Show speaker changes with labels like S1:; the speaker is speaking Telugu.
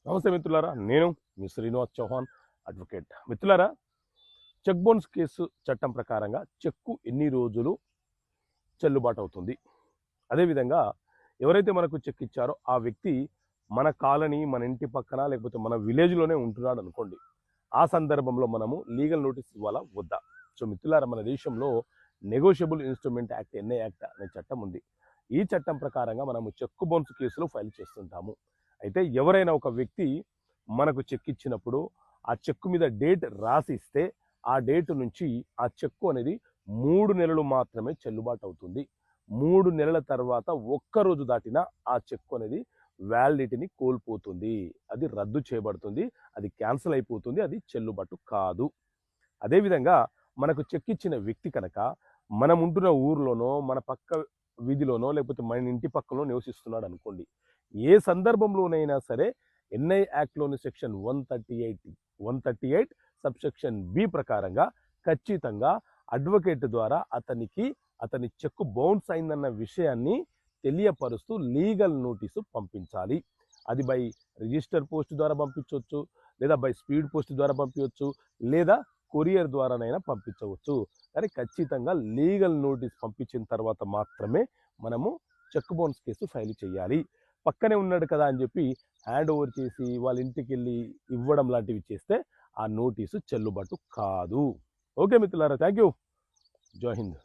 S1: నమస్తే మిత్రులారా, నేను మీ శ్రీనివాస్ చౌహాన్ అడ్వకేట్. మిత్రులారా, చెక్ బౌన్స్ కేసు చట్టం ప్రకారంగా చెక్కు ఎన్ని రోజులు చెల్లుబాటు అవుతుంది? అదేవిధంగా ఎవరైతే మనకు చెక్ ఇచ్చారో ఆ వ్యక్తి మన కాలనీ, మన ఇంటి పక్కన లేకపోతే మన విలేజ్లోనే ఉంటున్నాడు అనుకోండి. ఆ సందర్భంలో మనము లీగల్ నోటీస్ ఇవ్వాలా వద్దా? సో మిత్రులారా, మన దేశంలో నెగోషియబుల్ ఇన్స్ట్రుమెంట్ యాక్ట్, ఎన్ఏ యాక్ట్ అనే చట్టం ఉంది. ఈ చట్టం ప్రకారంగా మనము చెక్ బౌన్స్ కేసులు ఫైల్ చేస్తుంటాము. అయితే ఎవరైనా ఒక వ్యక్తి మనకు చెక్ ఇచ్చినప్పుడు ఆ చెక్కు మీద డేట్ రాసి ఇస్తే ఆ డేట్ నుంచి ఆ చెక్కు అనేది 3 నెలలు మాత్రమే చెల్లుబాటు అవుతుంది. 3 నెలల తర్వాత ఒక్కరోజు దాటినా ఆ చెక్కు అనేది వ్యాలిడిటీని కోల్పోతుంది. అది రద్దు చేయబడుతుంది, అది క్యాన్సిల్ అయిపోతుంది, అది చెల్లుబాటు కాదు. అదేవిధంగా మనకు చెక్ ఇచ్చిన వ్యక్తి కనుక మనం ఉంటున్న ఊర్లోనో, మన పక్క వీధిలోనో లేకపోతే మన ఇంటి పక్కనో నివసిస్తున్నాడు అనుకోండి. ఏ సందర్భంలోనైనా సరే ఎన్ఐ యాక్ట్లోని సెక్షన్ 138 సబ్సెక్షన్ బి ప్రకారంగా ఖచ్చితంగా అడ్వకేట్ ద్వారా అతని చెక్కు బౌన్స్ అయిందన్న విషయాన్ని తెలియపరుస్తూ లీగల్ నోటీసు పంపించాలి. అది బై రిజిస్టర్ పోస్ట్ ద్వారా పంపించవచ్చు, లేదా బై స్పీడ్ పోస్ట్ ద్వారా పంపించవచ్చు, లేదా కొరియర్ ద్వారానైనా పంపించవచ్చు. కానీ ఖచ్చితంగా లీగల్ నోటీస్ పంపించిన తర్వాత మాత్రమే మనము చెక్ బౌన్స్ కేసు ఫైల్ చేయాలి. పక్కనే ఉన్నాడు కదా అని చెప్పి హ్యాండ్ ఓవర్ చేసి వాళ్ళ ఇంటికి వెళ్ళి ఇవ్వడం లాంటివి చేస్తే ఆ నోటీసు చెల్లుబాటు కాదు. ఓకే మిత్రులారా, థ్యాంక్ యూ. జై హింద్.